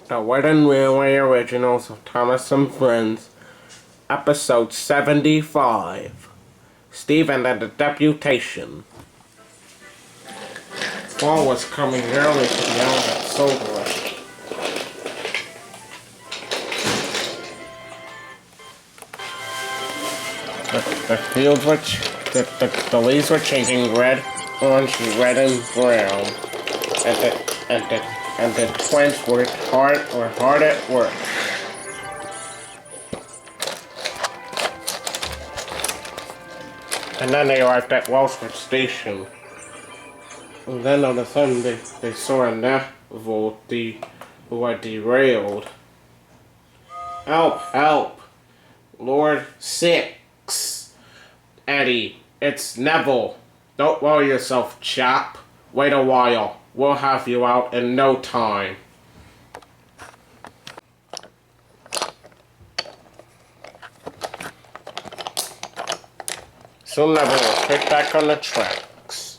The Wooden Railway Originals of Thomas and Friends, Episode 75, Stephen and the Deputation. Fall was coming early to the element soberest. The fields were, the leaves were changing red, orange, red, and brown, and the twins were hard at work. And then they arrived at Wellsford Station. And then all of a sudden they saw a naval who had derailed. Help! Help! Lord 6. Eddie, it's Neville. Don't worry yourself, chap. Wait a while. We'll have you out in no time. Soon Neville was picked back on the tracks.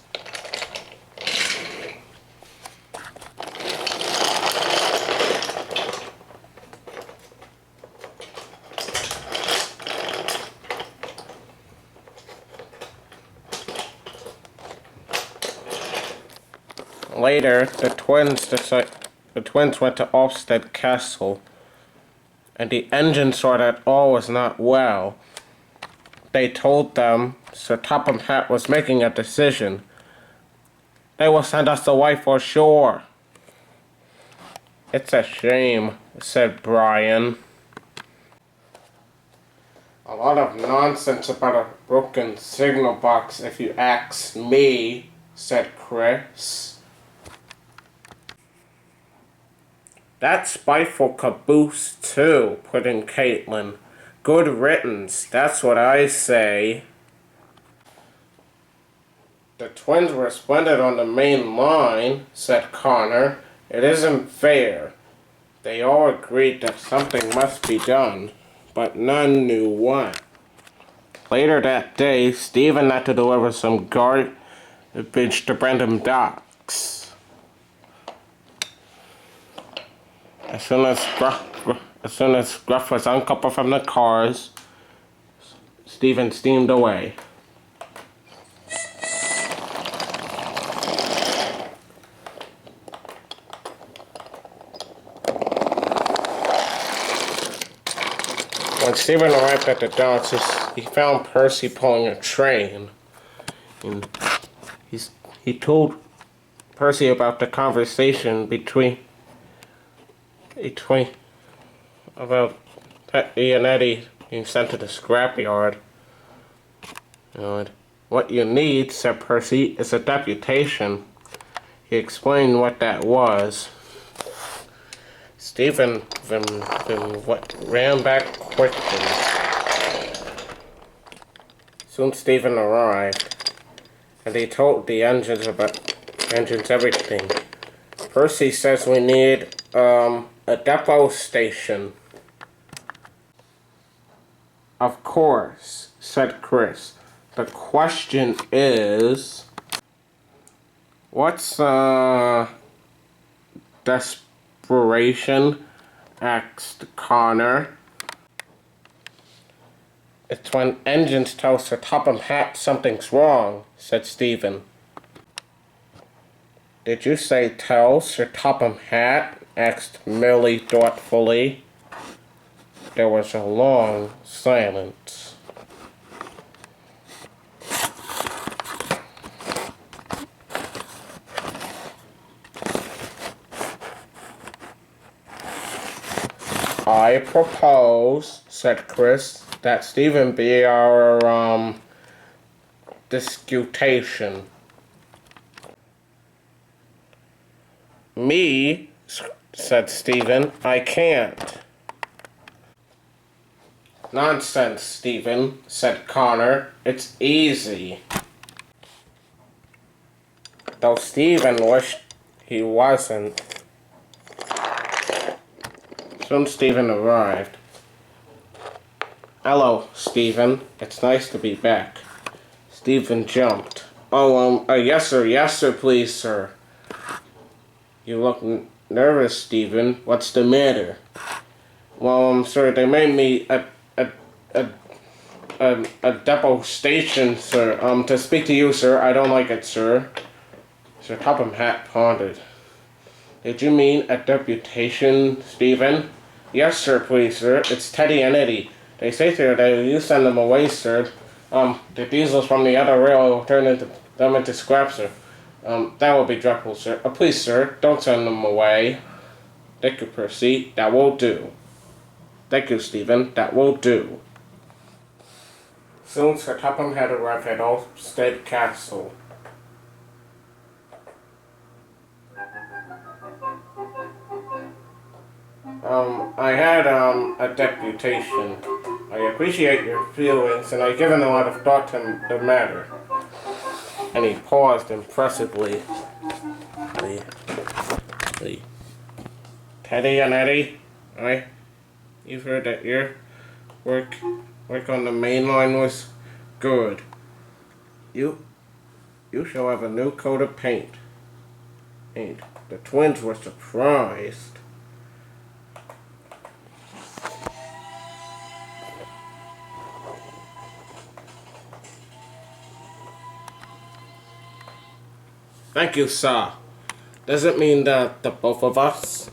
Later, the twins went to Ofsted Castle, and the engine saw that all was not well. They told them Sir Topham Hatt was making a decision. They will send us away for sure. It's a shame, said Brian. A lot of nonsense about a broken signal box, if you ask me, said Chris. That spiteful caboose, too, put in Caitlin. Good riddance, that's what I say. The twins were splendid on the main line, said Connor. It isn't fair. They all agreed that something must be done, but none knew what. Later that day, Stephen had to deliver some garbage to Brandon Docks. As soon as Gruff was uncoupled from the cars, Stephen steamed away. When Stephen arrived at the docks, he found Percy pulling a train. And he told Percy about the conversation about he and Eddie being sent to the scrapyard. And what you need, said Percy, is a deputation. He explained what that was. Stephen ran back quickly. Soon Stephen arrived, and he told the engines everything. Percy says we need a depot station. Of course, said Chris. The question is, what's desperation? Asked Connor. It's when engines tell Sir Topham Hatt something's wrong, said Stephen. Did you say tell Sir Topham Hatt? Asked Millie thoughtfully. There was a long silence. I propose, said Chris, that Stephen be our, disputation. Me, said Stephen, I can't. Nonsense, Stephen, said Connor. It's easy. Though Stephen wished he wasn't. Soon Stephen arrived. Hello, Stephen. It's nice to be back. Stephen jumped. Oh, yes sir, please, sir. You look nervous, Stephen. What's the matter? Well, sir, they made me a deposition, sir. To speak to you, sir. I don't like it, sir. Sir Topham Hatt pondered. Did you mean a deputation, Stephen? Yes, sir, please, sir. It's Teddy and Eddie. They say, sir, that if you send them away, sir, the diesels from the other rail will turn them into scrap, sir. That will be dreadful, sir. Please, sir, don't send them away. Thank you, Percy. That will do. Thank you, Stephen. That will do. Soon Sir Topham had arrived at Olmsted Castle. I had, a deputation. I appreciate your feelings, and I've given a lot of thought to the matter. And he paused impressively. The Teddy and Eddie, you've heard that your work on the main line was good. You shall have a new coat of paint. The twins were surprised. Thank you, sir. Does it mean that the both of us?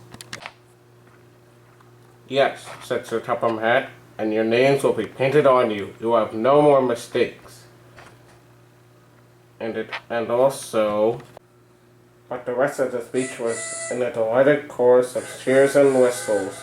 Yes, said Sir Topham Hatt, and your names will be painted on you. You have no more mistakes. And also... But the rest of the speech was in a delighted chorus of cheers and whistles.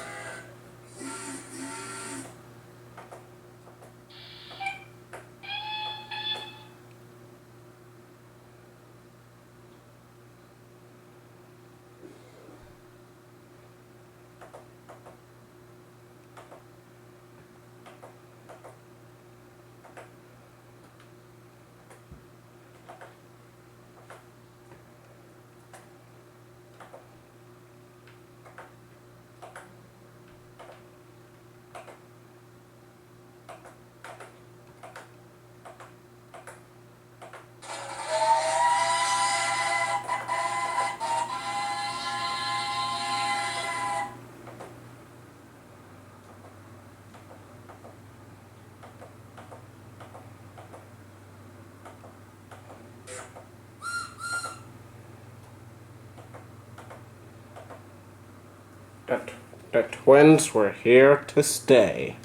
The twins were here to stay.